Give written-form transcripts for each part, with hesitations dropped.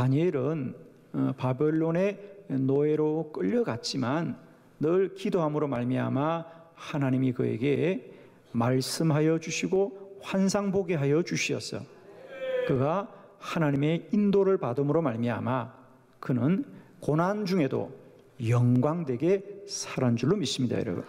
다니엘은 바벨론의 노예로 끌려갔지만 늘 기도함으로 말미암아 하나님이 그에게 말씀하여 주시고 환상 보게 하여 주시었어요. 그가 하나님의 인도를 받음으로 말미암아 그는 고난 중에도 영광되게 살은 줄로 믿습니다, 여러분.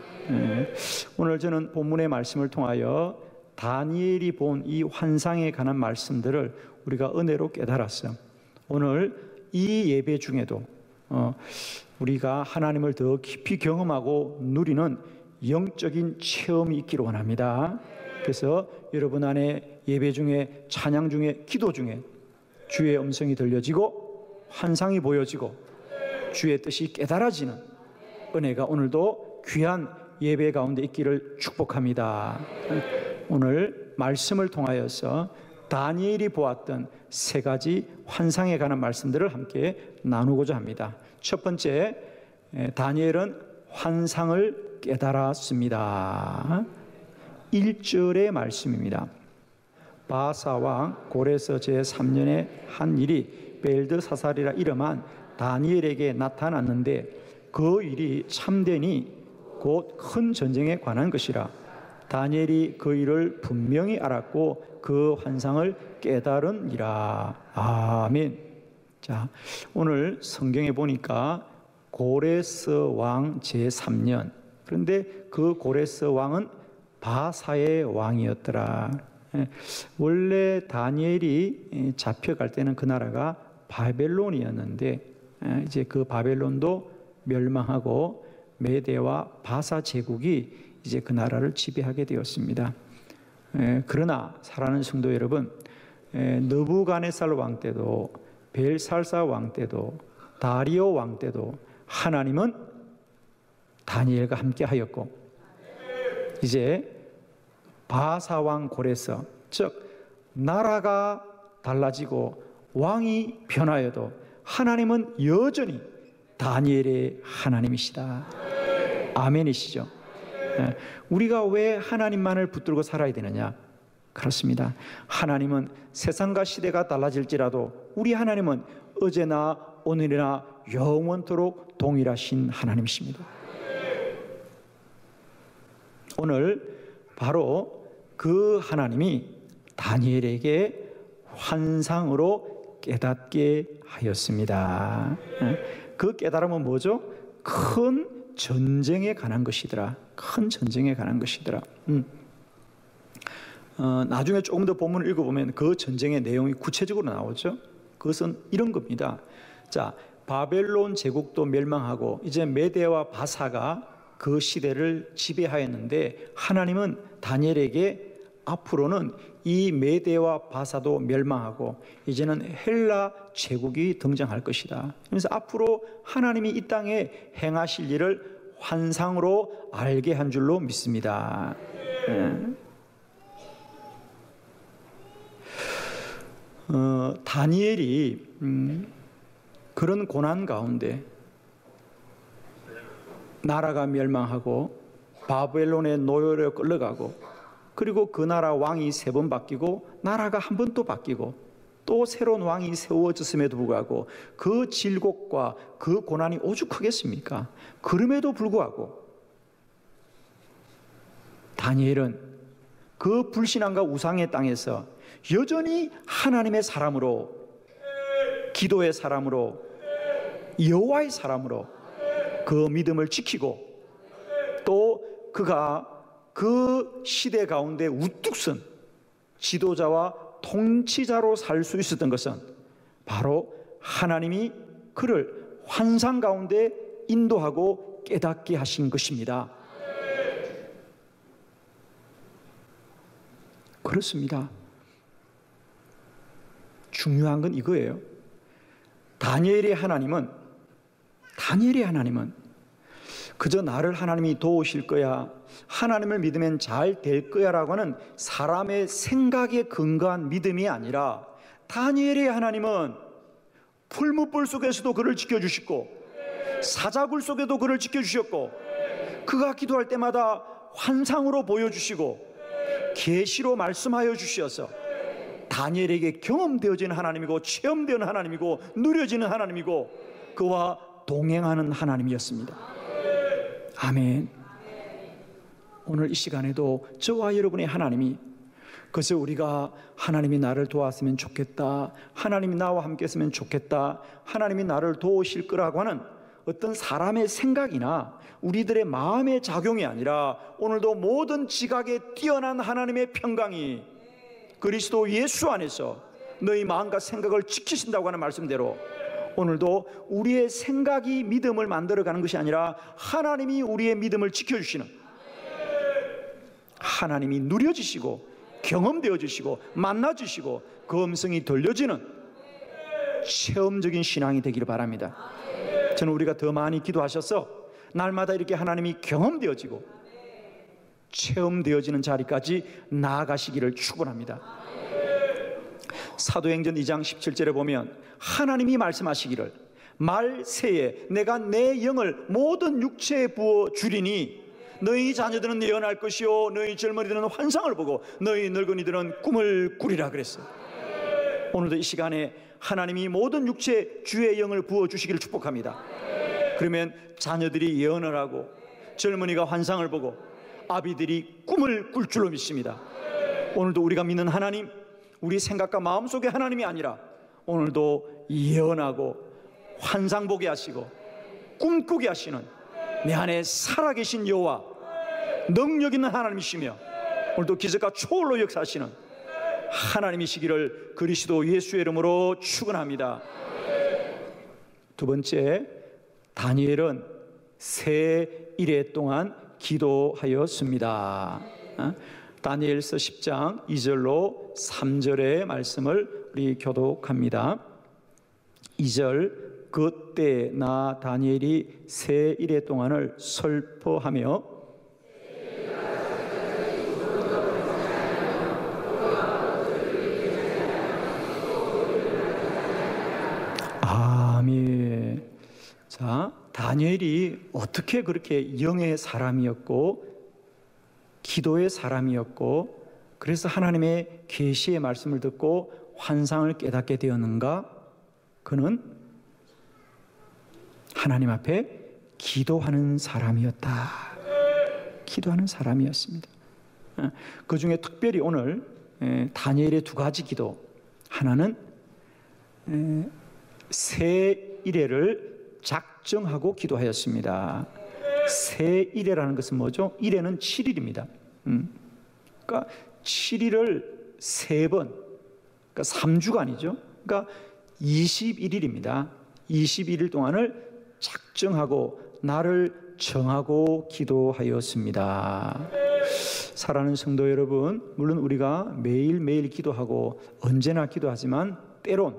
오늘 저는 본문의 말씀을 통하여 다니엘이 본 이 환상에 관한 말씀들을 우리가 은혜로 깨달았어요. 오늘 이 예배 중에도 우리가 하나님을 더 깊이 경험하고 누리는 영적인 체험이 있기를 원합니다. 그래서 여러분 안에 예배 중에, 찬양 중에, 기도 중에 주의 음성이 들려지고 환상이 보여지고 주의 뜻이 깨달아지는 은혜가 오늘도 귀한 예배 가운데 있기를 축복합니다. 오늘 말씀을 통하여서 다니엘이 보았던 세 가지 환상에 관한 말씀들을 함께 나누고자 합니다. 첫 번째, 다니엘은 환상을 깨달았습니다. 1절의 말씀입니다. 바사 왕 고레스 제3년에 한 일이 벨드사살이라 이름한 다니엘에게 나타났는데 그 일이 참되니 곧 큰 전쟁에 관한 것이라. 다니엘이 그 일을 분명히 알았고 그 환상을 깨달으니라. 아멘. 자, 오늘 성경에 보니까 고레스 왕 제3년, 그런데 그 고레스 왕은 바사의 왕이었더라. 원래 다니엘이 잡혀갈 때는 그 나라가 바벨론이었는데 이제 그 바벨론도 멸망하고 메대와 바사 제국이 이제 그 나라를 지배하게 되었습니다. 그러나 사랑하는 성도 여러분, 느부갓네살 왕 때도 벨살사 왕 때도 다리오 왕 때도 하나님은 다니엘과 함께 하였고, 이제 바사 왕 고레스, 즉 나라가 달라지고 왕이 변하여도 하나님은 여전히 다니엘의 하나님이시다. 아멘이시죠? 우리가 왜 하나님만을 붙들고 살아야 되느냐? 그렇습니다. 하나님은 세상과 시대가 달라질지라도 우리 하나님은 어제나 오늘이나 영원토록 동일하신 하나님이십니다. 오늘 바로 그 하나님이 다니엘에게 환상으로 깨닫게 하였습니다. 그 깨달음은 뭐죠? 큰 전쟁에 관한 것이더라. 큰 전쟁에 관한 것이더라. 나중에 조금 더 본문을 읽어보면 그 전쟁의 내용이 구체적으로 나오죠. 그것은 이런 겁니다. 자, 바벨론 제국도 멸망하고 이제 메대와 바사가 그 시대를 지배하였는데 하나님은 다니엘에게 앞으로는 이 메대와 바사도 멸망하고 이제는 헬라 제국이 등장할 것이다. 그래서 앞으로 하나님이 이 땅에 행하실 일을 환상으로 알게 한 줄로 믿습니다. 다니엘이 그런 고난 가운데 나라가 멸망하고 바벨론의 노예로 끌려가고 그리고 그 나라 왕이 3번 바뀌고 나라가 한 번 또 바뀌고 또 새로운 왕이 세워졌음에도 불구하고 그 질곡과 그 고난이 오죽하겠습니까? 그럼에도 불구하고 다니엘은 그 불신앙과 우상의 땅에서 여전히 하나님의 사람으로, 기도의 사람으로, 여호와의 사람으로 그 믿음을 지키고 또 그가 그 시대 가운데 우뚝 선 지도자와 통치자로 살 수 있었던 것은 바로 하나님이 그를 환상 가운데 인도하고 깨닫게 하신 것입니다. 그렇습니다. 중요한 건 이거예요. 다니엘의 하나님은 그저 나를 하나님이 도우실 거야, 하나님을 믿으면 잘 될 거야 라고 하는 사람의 생각에 근거한 믿음이 아니라 다니엘의 하나님은 풀무불 속에서도 그를 지켜주시고 사자굴 속에도 그를 지켜주셨고 그가 기도할 때마다 환상으로 보여주시고 계시로 말씀하여 주셔서 다니엘에게 경험되어지는 하나님이고 체험되는 하나님이고 누려지는 하나님이고 그와 동행하는 하나님이었습니다. 아멘. 오늘 이 시간에도 저와 여러분의 하나님이, 그래서 우리가 하나님이 나를 도왔으면 좋겠다, 하나님이 나와 함께 했으면 좋겠다, 하나님이 나를 도우실 거라고 하는 어떤 사람의 생각이나 우리들의 마음의 작용이 아니라 오늘도 모든 지각에 뛰어난 하나님의 평강이 그리스도 예수 안에서 너희 마음과 생각을 지키신다고 하는 말씀대로 오늘도 우리의 생각이 믿음을 만들어가는 것이 아니라 하나님이 우리의 믿음을 지켜주시는, 하나님이 누려지시고 경험되어지시고 만나주시고 그 음성이 들려지는 체험적인 신앙이 되기를 바랍니다. 저는 우리가 더 많이 기도하셔서 날마다 이렇게 하나님이 경험되어지고 체험되어지는 자리까지 나아가시기를 축원합니다. 사도행전 2장 17절에 보면 하나님이 말씀하시기를 말세에 내가 내 영을 모든 육체에 부어 주리니 너희 자녀들은 예언할 것이요 너희 젊은이들은 환상을 보고 너희 늙은이들은 꿈을 꾸리라 그랬어요. 오늘도 이 시간에 하나님이 모든 육체에 주의 영을 부어 주시기를 축복합니다. 그러면 자녀들이 예언을 하고 젊은이가 환상을 보고 아비들이 꿈을 꿀 줄로 믿습니다. 오늘도 우리가 믿는 하나님, 우리 생각과 마음속의 하나님이 아니라 오늘도 예언하고 환상 보게 하시고 꿈꾸게 하시는 내 안에 살아계신 여호와, 능력 있는 하나님이시며 오늘도 기적과 초월로 역사하시는 하나님이시기를 그리스도 예수의 이름으로 축원합니다. 두 번째, 다니엘은 새 일해 동안 기도하였습니다. 다니엘서 10장 2절로 3절의 말씀을 우리 교독합니다. 2절, 그때 나 다니엘이 새 일해 동안을 설포하며 아멘. 자, 다니엘이 어떻게 그렇게 영의 사람이었고 기도의 사람이었고 그래서 하나님의 계시의 말씀을 듣고 환상을 깨닫게 되었는가? 그는 하나님 앞에 기도하는 사람이었다. 기도하는 사람이었습니다. 그 중에 특별히 오늘 다니엘의 두 가지 기도, 하나는 새 일해를 작정하고 기도하였습니다. 새 일해라는 것은 뭐죠? 일해는 7일입니다. 그러니까 7일을 3번, 그러니까 3주간이죠. 그러니까 21일입니다. 21일 동안을 작정하고 나를 정하고 기도하였습니다. 사랑하는 성도 여러분, 물론 우리가 매일매일 기도하고 언제나 기도하지만 때론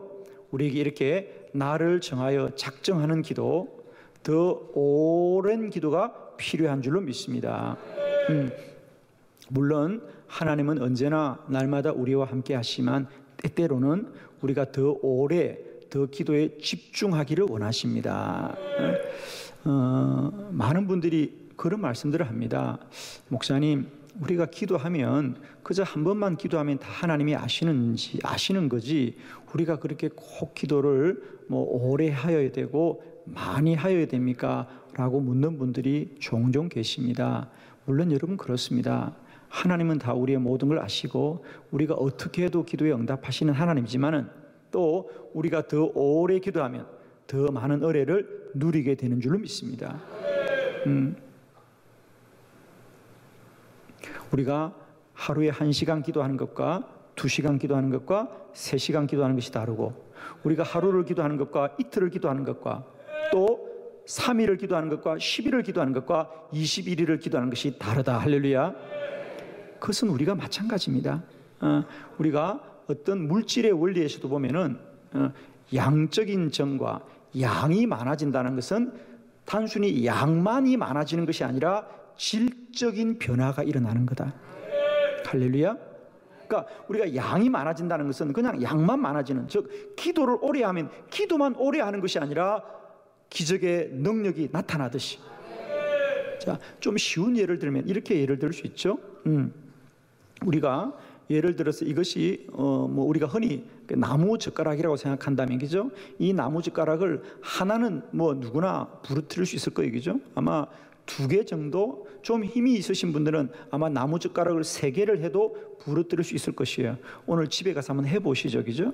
우리에게 이렇게 나를 정하여 작정하는 기도, 더 오랜 기도가 필요한 줄로 믿습니다. 물론 하나님은 언제나 날마다 우리와 함께 하시지만 때때로는 우리가 더 오래 더 기도에 집중하기를 원하십니다. 많은 분들이 그런 말씀들을 합니다. 목사님, 우리가 기도하면 그저 한 번만 기도하면 다 하나님이 아시는 거지 우리가 그렇게 꼭 기도를 오래 하여야 되고 많이 하여야 됩니까? 라고 묻는 분들이 종종 계십니다. 물론 여러분 그렇습니다. 하나님은 다 우리의 모든 걸 아시고 우리가 어떻게 해도 기도에 응답하시는 하나님이지만은 또 우리가 더 오래 기도하면 더 많은 은혜를 누리게 되는 줄로 믿습니다. 우리가 하루에 1시간 기도하는 것과 2시간 기도하는 것과 3시간 기도하는 것이 다르고 우리가 하루를 기도하는 것과 이틀을 기도하는 것과 또 3일을 기도하는 것과 10일을 기도하는 것과 21일을 기도하는 것이 다르다. 할렐루야. 그것은 우리가 마찬가지입니다. 우리가 어떤 물질의 원리에서도 보면은 양적인 정과 양이 많아진다는 것은 단순히 양만이 많아지는 것이 아니라 질적인 변화가 일어나는 거다. 할렐루야. 그러니까 우리가 양이 많아진다는 것은 그냥 양만 많아지는, 즉 기도를 오래 하면 기도만 오래 하는 것이 아니라 기적의 능력이 나타나듯이. 자, 좀 쉬운 예를 들면 이렇게 예를 들 수 있죠. 우리가 예를 들어서 이것이 뭐 우리가 흔히 나무 젓가락이라고 생각한다면, 그죠? 이 나무 젓가락을 하나는 뭐 누구나 부러뜨릴 수 있을 거예요, 그죠? 아마 2개 정도 좀 힘이 있으신 분들은 아마 나무 젓가락을 3개를 해도 부러뜨릴 수 있을 것이에요. 오늘 집에 가서 한번 해보시죠, 그죠?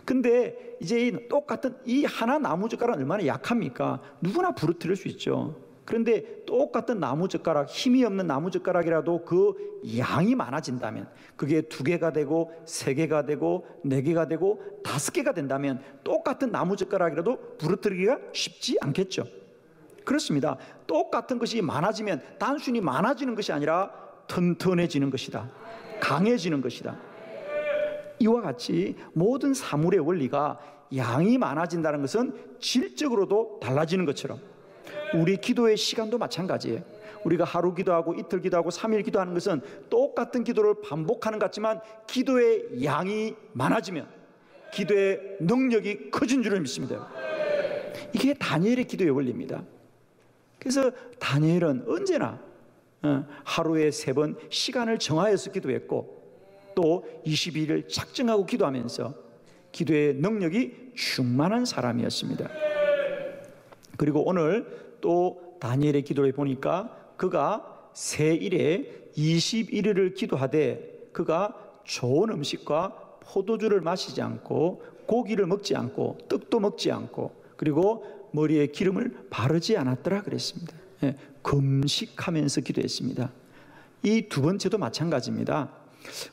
근데 이제 이 똑같은 이 하나 나무 젓가락은 얼마나 약합니까? 누구나 부러뜨릴 수 있죠. 그런데 똑같은 나무 젓가락, 힘이 없는 나무 젓가락이라도 그 양이 많아진다면, 그게 2개가 되고 3개가 되고 4개가 되고 5개가 된다면 똑같은 나무 젓가락이라도 부러뜨리기가 쉽지 않겠죠. 그렇습니다. 똑같은 것이 많아지면 단순히 많아지는 것이 아니라 튼튼해지는 것이다. 강해지는 것이다. 이와 같이 모든 사물의 원리가 양이 많아진다는 것은 질적으로도 달라지는 것처럼 우리 기도의 시간도 마찬가지예요. 우리가 하루 기도하고 이틀 기도하고 3일 기도하는 것은 똑같은 기도를 반복하는 것 같지만 기도의 양이 많아지면 기도의 능력이 커진 줄을 믿습니다. 이게 다니엘의 기도의 원리입니다. 그래서 다니엘은 언제나 하루에 3번 시간을 정하여서 기도했고 또 22일 작정하고 기도하면서 기도의 능력이 충만한 사람이었습니다. 그리고 오늘 또 다니엘의 기도를 보니까 그가 새 일에 21일을 기도하되 그가 좋은 음식과 포도주를 마시지 않고 고기를 먹지 않고 떡도 먹지 않고 그리고 머리에 기름을 바르지 않았더라 그랬습니다. 금식하면서 기도했습니다. 이 2번째도 마찬가지입니다.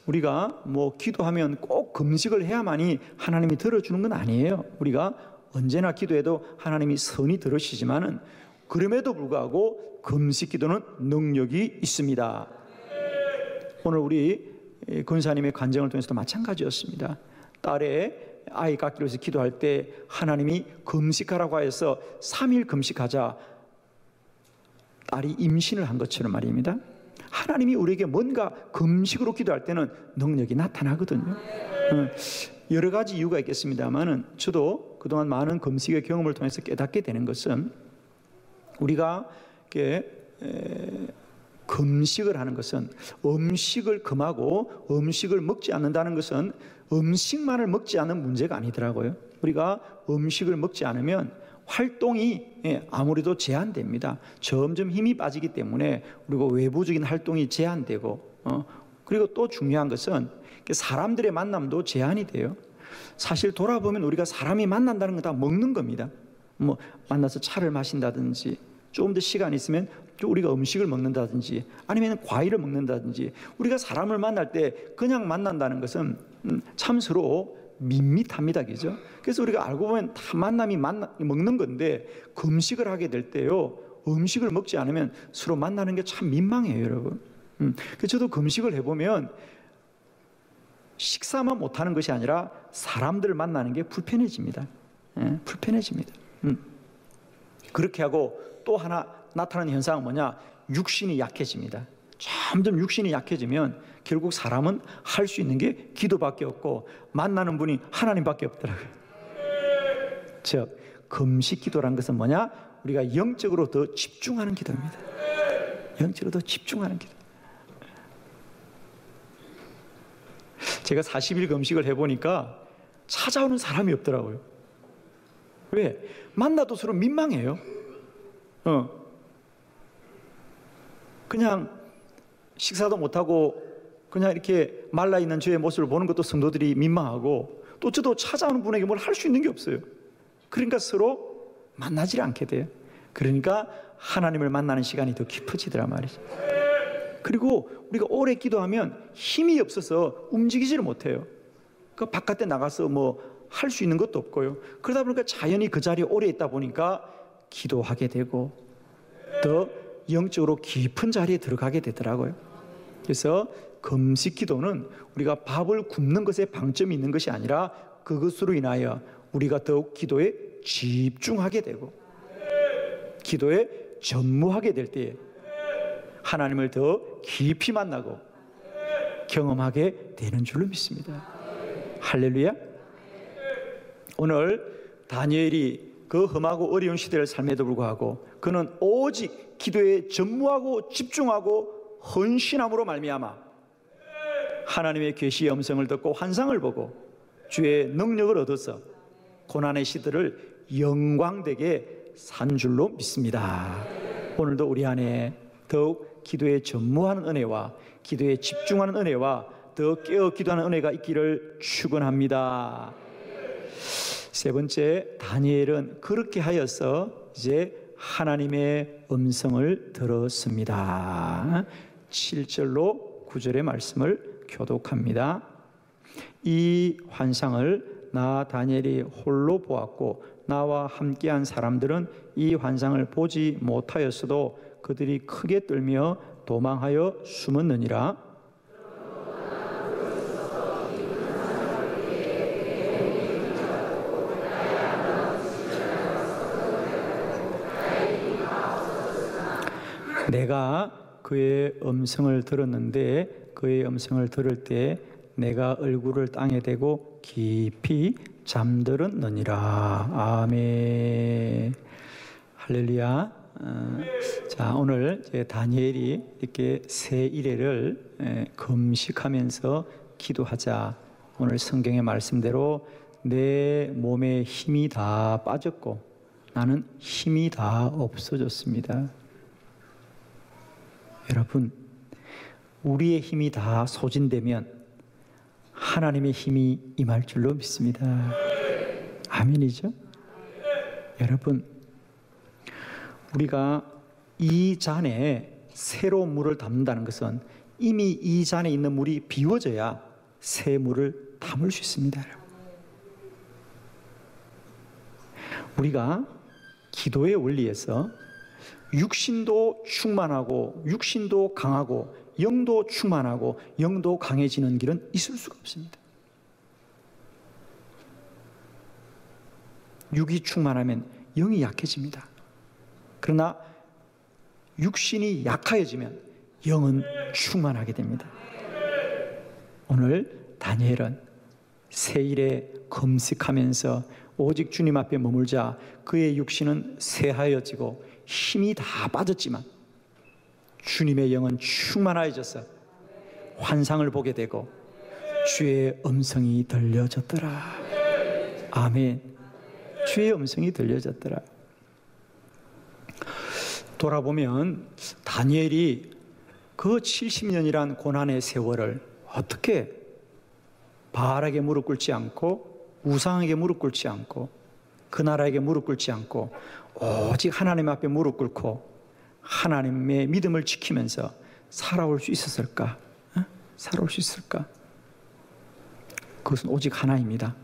우리가 뭐 기도하면 꼭 금식을 해야만이 하나님이 들어주는 건 아니에요. 우리가 언제나 기도해도 하나님이 선히 들으시지만은 그럼에도 불구하고 금식 기도는 능력이 있습니다. 오늘 우리 권사님의 간증을 통해서도 마찬가지였습니다. 딸의 아이 갖기로 해서 기도할 때 하나님이 금식하라고 해서 3일 금식하자 딸이 임신을 한 것처럼 말입니다. 하나님이 우리에게 뭔가 금식으로 기도할 때는 능력이 나타나거든요. 여러 가지 이유가 있겠습니다만은 저도 그동안 많은 금식의 경험을 통해서 깨닫게 되는 것은 우리가 금식을 하는 것은 음식을 금하고 음식을 먹지 않는다는 것은 음식만을 먹지 않는 문제가 아니더라고요. 우리가 음식을 먹지 않으면 활동이 아무래도 제한됩니다. 점점 힘이 빠지기 때문에 그리고 외부적인 활동이 제한되고 그리고 또 중요한 것은 사람들의 만남도 제한이 돼요. 사실 돌아보면 우리가 사람이 만난다는 건 다 먹는 겁니다. 뭐 만나서 차를 마신다든지 조금 더 시간이 있으면 우리가 음식을 먹는다든지 아니면 과일을 먹는다든지 우리가 사람을 만날 때 그냥 만난다는 것은 참 서로 밋밋합니다. 그죠? 그래서 우리가 알고 보면 다 만남이 먹는 건데 금식을 하게 될 때요 음식을 먹지 않으면 서로 만나는 게 참 민망해요, 여러분. 그래서 저도 금식을 해보면 식사만 못하는 것이 아니라 사람들을 만나는 게 불편해집니다. 불편해집니다. 그렇게 하고 또 하나 나타나는 현상은 뭐냐? 육신이 약해집니다. 점점 육신이 약해지면 결국 사람은 할 수 있는 게 기도밖에 없고 만나는 분이 하나님밖에 없더라고요. 즉 금식 기도라는 것은 뭐냐? 우리가 영적으로 더 집중하는 기도입니다. 영적으로 더 집중하는 기도. 제가 40일 금식을 해보니까 찾아오는 사람이 없더라고요. 왜? 만나도 서로 민망해요. 그냥 식사도 못하고 그냥 이렇게 말라있는 저의 모습을 보는 것도 성도들이 민망하고 또 저도 찾아오는 분에게 뭘 할 수 있는 게 없어요. 그러니까 서로 만나질 않게 돼요. 그러니까 하나님을 만나는 시간이 더 깊어지더라 말이죠. 그리고 우리가 오래 기도하면 힘이 없어서 움직이지를 못해요. 그 바깥에 나가서 뭐 할 수 있는 것도 없고요. 그러다 보니까 자연히 그 자리에 오래 있다 보니까 기도하게 되고 더 영적으로 깊은 자리에 들어가게 되더라고요. 그래서 금식 기도는 우리가 밥을 굶는 것에 방점이 있는 것이 아니라 그것으로 인하여 우리가 더욱 기도에 집중하게 되고 기도에 전무하게 될 때에 하나님을 더 깊이 만나고 경험하게 되는 줄로 믿습니다. 할렐루야. 오늘 다니엘이 그 험하고 어려운 시대를 삶에도 불구하고 그는 오직 기도에 전무하고 집중하고 헌신함으로 말미암아 하나님의 계시의 음성을 듣고 환상을 보고 주의 능력을 얻어서 고난의 시들을 영광되게 산 줄로 믿습니다. 오늘도 우리 안에 더욱 기도에 전무하는 은혜와 기도에 집중하는 은혜와 더 깨어 기도하는 은혜가 있기를 축원합니다. 세 번째, 다니엘은 그렇게 하여서 이제 하나님의 음성을 들었습니다. 7절로 9절의 말씀을 교독합니다. 이 환상을 나 다니엘이 홀로 보았고 나와 함께한 사람들은 이 환상을 보지 못하였어도 그들이 크게 떨며 도망하여 숨었느니라. 내가 그의 음성을 들었는데 그의 음성을 들을 때 내가 얼굴을 땅에 대고 깊이 잠들었느니라. 아멘. 할렐루야. 자, 오늘 다니엘이 이렇게 새 이래를 금식하면서 기도하자. 오늘 성경의 말씀대로 내 몸에 힘이 다 빠졌고 나는 힘이 다 없어졌습니다. 여러분, 우리의 힘이 다 소진되면 하나님의 힘이 임할 줄로 믿습니다. 아멘이죠? 여러분, 우리가 이 잔에 새로운 물을 담는다는 것은 이미 이 잔에 있는 물이 비워져야 새 물을 담을 수 있습니다. 우리가 기도의 원리에서 육신도 충만하고 육신도 강하고 영도 충만하고 영도 강해지는 길은 있을 수가 없습니다. 육이 충만하면 영이 약해집니다. 그러나 육신이 약해지면 영은 충만하게 됩니다. 오늘 다니엘은 새일에 금식하면서 오직 주님 앞에 머물자 그의 육신은 쇠하여지고 힘이 다 빠졌지만 주님의 영은 충만해져서 환상을 보게 되고 주의 음성이 들려졌더라. 아멘. 주의 음성이 들려졌더라. 돌아보면 다니엘이 그 70년이란 고난의 세월을 어떻게 바알에게 무릎 꿇지 않고 우상에게 무릎 꿇지 않고 그 나라에게 무릎 꿇지 않고 오직 하나님 앞에 무릎 꿇고 하나님의 믿음을 지키면서 살아올 수 있었을까? 살아올 수 있을까? 그것은 오직 하나입니다.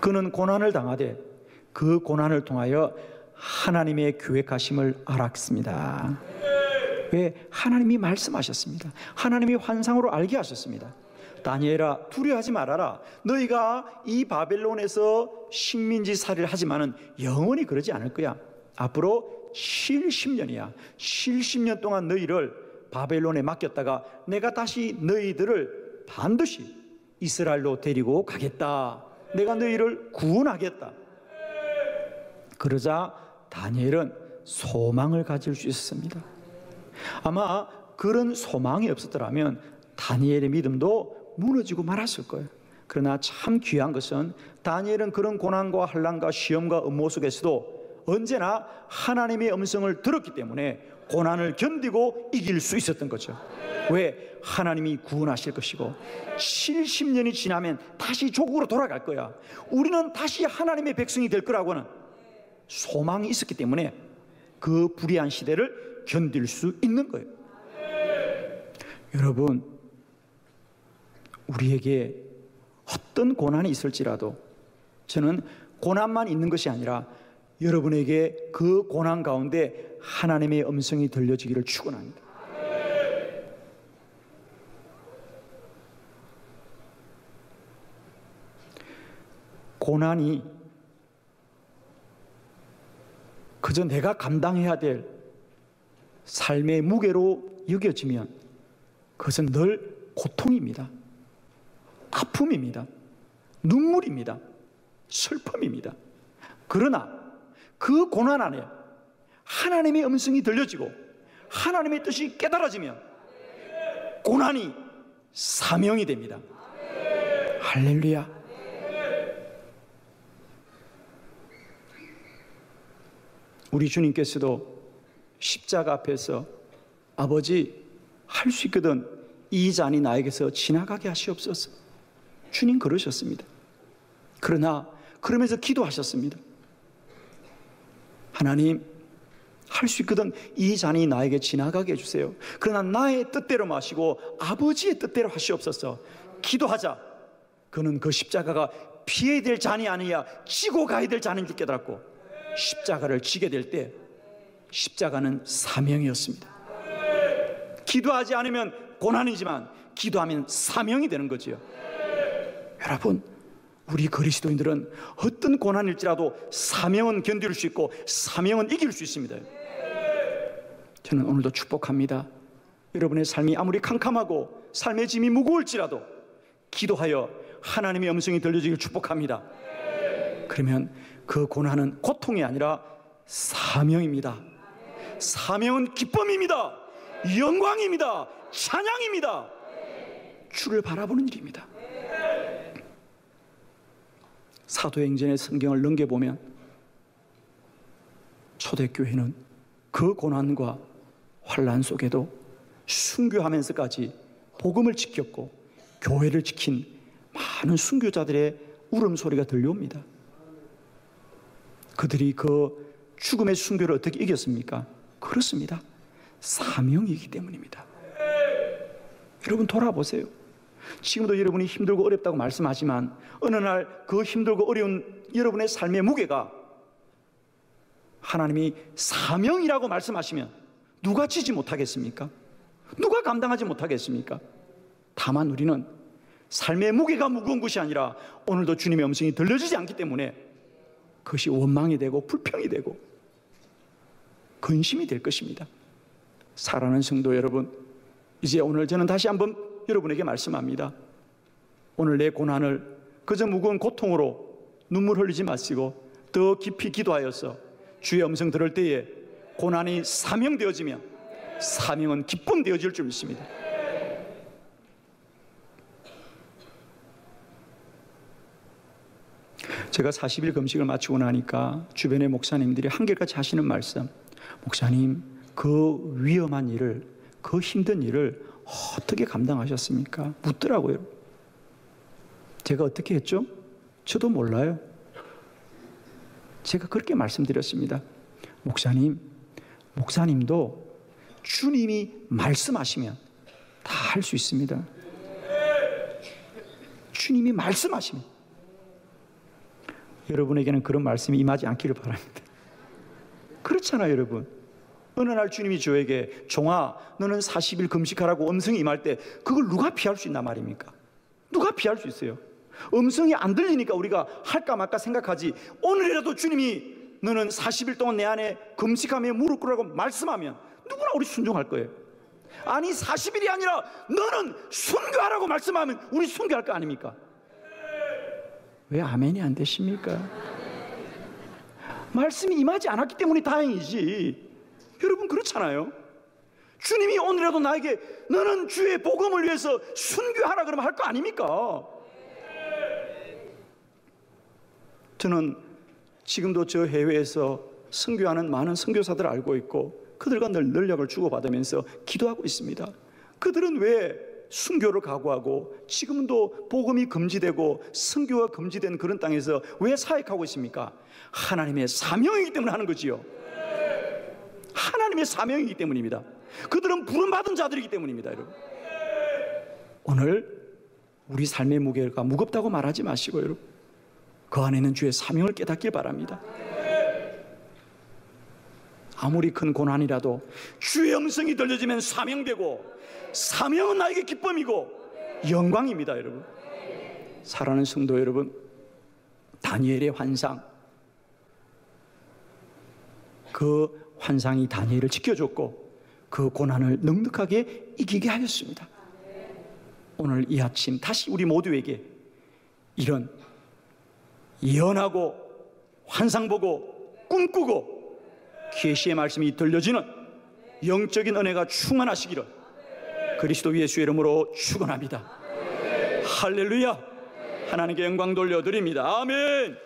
그는 고난을 당하되 그 고난을 통하여 하나님의 계획하심을 알았습니다. 왜? 하나님이 말씀하셨습니다. 하나님이 환상으로 알게 하셨습니다. 다니엘아, 두려워하지 말아라. 너희가 이 바벨론에서 식민지 살이를 하지만은 영원히 그러지 않을 거야. 앞으로 70년이야. 70년 동안 너희를 바벨론에 맡겼다가 내가 다시 너희들을 반드시 이스라엘로 데리고 가겠다. 내가 너희를 구원하겠다. 그러자 다니엘은 소망을 가질 수 있었습니다. 아마 그런 소망이 없었더라면 다니엘의 믿음도 무너지고 말았을 거예요. 그러나 참 귀한 것은 다니엘은 그런 고난과 환난과 시험과 음모 속에서도 언제나 하나님의 음성을 들었기 때문에 고난을 견디고 이길 수 있었던 거죠. 왜? 하나님이 구원하실 것이고 70년이 지나면 다시 조국으로 돌아갈 거야. 우리는 다시 하나님의 백성이 될 거라고는 소망이 있었기 때문에 그 불의한 시대를 견딜 수 있는 거예요. 여러분, 우리에게 어떤 고난이 있을지라도 저는 고난만 있는 것이 아니라 여러분에게 그 고난 가운데 하나님의 음성이 들려지기를 축원합니다. 고난이 그저 내가 감당해야 될 삶의 무게로 여겨지면 그것은 늘 고통입니다. 아픔입니다. 눈물입니다. 슬픔입니다. 그러나 그 고난 안에 하나님의 음성이 들려지고 하나님의 뜻이 깨달아지면 고난이 사명이 됩니다. 할렐루야. 우리 주님께서도 십자가 앞에서 아버지, 할 수 있거든 이 잔이 나에게서 지나가게 하시옵소서. 주님 그러셨습니다. 그러나 그러면서 기도하셨습니다. 하나님, 할 수 있거든 이 잔이 나에게 지나가게 해주세요. 그러나 나의 뜻대로 마시고 아버지의 뜻대로 하시옵소서. 기도하자. 그는 그 십자가가 피해야 될 잔이 아니야 지고 가야 될 잔인 줄 깨달았고, 십자가를 지게 될 때 십자가는 사명이었습니다. 기도하지 않으면 고난이지만 기도하면 사명이 되는 거지요. 여러분, 우리 그리스도인들은 어떤 고난일지라도 사명은 견딜 수 있고 사명은 이길 수 있습니다. 저는 오늘도 축복합니다. 여러분의 삶이 아무리 캄캄하고 삶의 짐이 무거울지라도 기도하여 하나님의 음성이 들려지길 축복합니다. 그러면 그 고난은 고통이 아니라 사명입니다. 사명은 기쁨입니다. 영광입니다. 찬양입니다. 주를 바라보는 일입니다. 사도행전의 성경을 넘겨보면 초대교회는 그 고난과 환난 속에도 순교하면서까지 복음을 지켰고 교회를 지킨 많은 순교자들의 울음소리가 들려옵니다. 그들이 그 죽음의 순교를 어떻게 이겼습니까? 그렇습니다. 사명이기 때문입니다. 여러분 돌아보세요. 지금도 여러분이 힘들고 어렵다고 말씀하지만 어느 날 그 힘들고 어려운 여러분의 삶의 무게가 하나님이 사명이라고 말씀하시면 누가 지지 못하겠습니까? 누가 감당하지 못하겠습니까? 다만 우리는 삶의 무게가 무거운 것이 아니라 오늘도 주님의 음성이 들려지지 않기 때문에 그것이 원망이 되고 불평이 되고 근심이 될 것입니다. 사랑하는 성도 여러분, 이제 오늘 저는 다시 한번 여러분에게 말씀합니다. 오늘 내 고난을 그저 무거운 고통으로 눈물 흘리지 마시고 더 깊이 기도하여서 주의 음성 들을 때에 고난이 사명되어지면 사명은 기쁨 되어질 줄 믿습니다. 제가 40일 금식을 마치고 나니까 주변의 목사님들이 한결같이 하시는 말씀, 목사님 그 위험한 일을, 그 힘든 일을 어떻게 감당하셨습니까? 묻더라고요. 제가 어떻게 했죠? 저도 몰라요. 제가 그렇게 말씀드렸습니다. 목사님도 주님이 말씀하시면 다 할 수 있습니다. 주님이 말씀하시면. 여러분에게는 그런 말씀이 임하지 않기를 바랍니다. 그렇잖아요, 여러분. 어느 날 주님이 저에게 종아, 너는 40일 금식하라고 음성이 임할 때 그걸 누가 피할 수 있단 말입니까? 누가 피할 수 있어요? 음성이 안 들리니까 우리가 할까 말까 생각하지, 오늘이라도 주님이 너는 40일 동안 내 안에 금식하며 무릎 꿇으라고 말씀하면 누구나 우리 순종할 거예요. 아니 40일이 아니라 너는 순교하라고 말씀하면 우리 순교할 거 아닙니까? 왜 아멘이 안 되십니까? 말씀이 임하지 않았기 때문에 다행이지. 여러분 그렇잖아요. 주님이 오늘이라도 나에게 너는 주의 복음을 위해서 순교하라 그러면 할 거 아닙니까? 저는 지금도 저 해외에서 선교하는 많은 선교사들을 알고 있고 그들과 늘 연락을 주고받으면서 기도하고 있습니다. 그들은 왜 순교를 각오하고 지금도 복음이 금지되고 선교가 금지된 그런 땅에서 왜 사역하고 있습니까? 하나님의 사명이기 때문에 하는 거지요. 하나님의 사명이기 때문입니다. 그들은 부름받은 자들이기 때문입니다. 여러분, 오늘 우리 삶의 무게가 무겁다고 말하지 마시고 여러분, 그 안에는 주의 사명을 깨닫길 바랍니다. 아무리 큰 고난이라도 주의 음성이 들려지면 사명되고, 사명은 나에게 기쁨이고 영광입니다. 여러분, 사랑하는 성도 여러분, 다니엘의 환상, 그 환상이 다니엘을 지켜줬고 그 고난을 넉넉하게 이기게 하였습니다. 오늘 이 아침 다시 우리 모두에게 이런 예언하고 환상 보고 꿈꾸고 계시의 말씀이 들려지는 영적인 은혜가 충만하시기를, 그리스도 예수 이름으로 축원합니다. 할렐루야. 하나님께 영광 돌려드립니다. 아멘.